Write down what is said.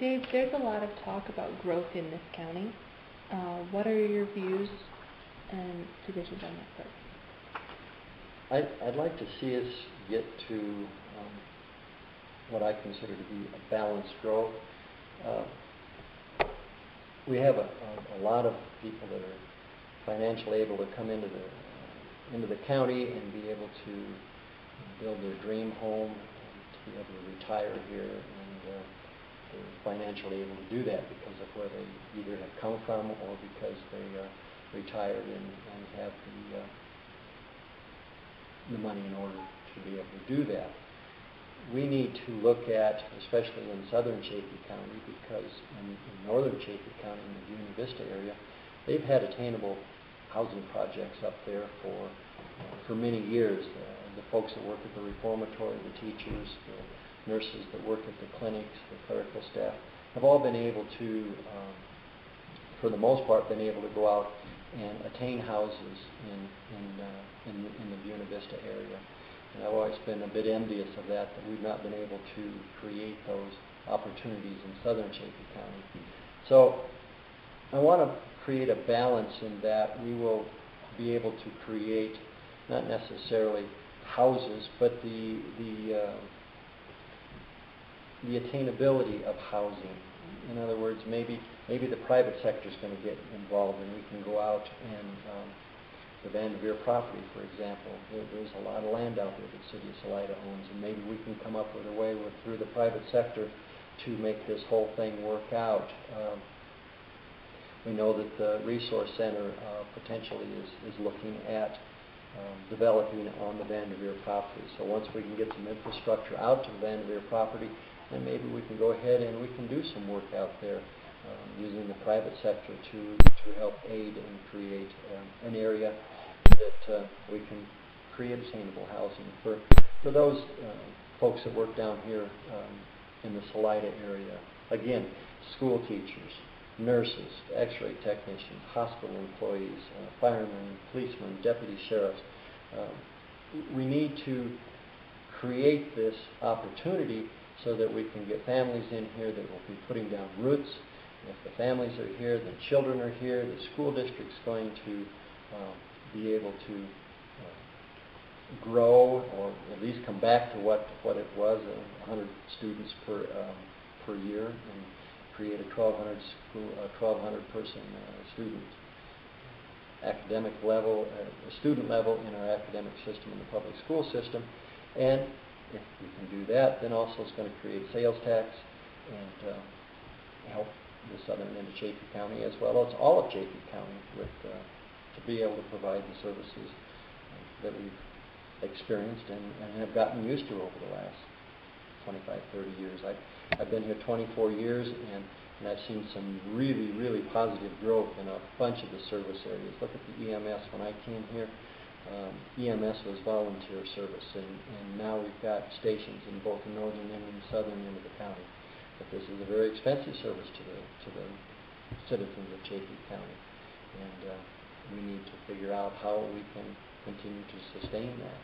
Dave, there's a lot of talk about growth in this county. What are your views and positions on that part? I'd like to see us get to what I consider to be a balanced growth. We have a lot of people that are financially able to come into the county and be able to build their dream home, and to be able to retire here, and they're financially able to do that because of where they either have come from or because they retired and have the money in order to be able to do that. We need to look at, especially in southern Chaffee County, because in northern Chaffee County, in the Buena Vista area, they've had attainable housing projects up there for many years. The folks that work at the reformatory, the teachers, the nurses that work at the clinics, the clerical staff, have all been able to, for the most part, been able to go out and attain houses in the Buena Vista area. And I've always been a bit envious of that we've not been able to create those opportunities in southern Chaffee County. So I want to create a balance in that we will be able to create not necessarily houses, but the attainability of housing. In other words, maybe the private sector is going to get involved, and we can go out and the Vanderveer property, for example. There's a lot of land out there that the city of Salida owns, and maybe we can come up with a way through the private sector to make this whole thing work out. We know that the Resource Center potentially is looking at developing on the Vanderveer property. So once we can get some infrastructure out to the Vanderveer property, then maybe we can go ahead and we can do some work out there using the private sector to help aid and create an area that we can create attainable housing for those folks that work down here in the Salida area. Again, school teachers, nurses, x-ray technicians, hospital employees, firemen, policemen, deputy sheriffs. We need to create this opportunity so that we can get families in here that will be putting down roots. If the families are here, the children are here, the school district's going to be able to grow, or at least come back to what it was, 100 students per year, and create a 1,200 person student academic level, student level in our academic system in the public school system. And if we can do that, then also it's going to create sales tax and help the southern end of Chaffee County, as well as all of Chaffee County, with to be able to provide the services that we've experienced and have gotten used to over the last 25, 30 years. I've been here 24 years, and I've seen some really, really positive growth in a bunch of the service areas. Look at the EMS. When I came here, EMS was volunteer service, and now we've got stations in both the northern end and the southern end of the county. But this is a very expensive service to the citizens of Chaffee County, and we need to figure out how we can continue to sustain that.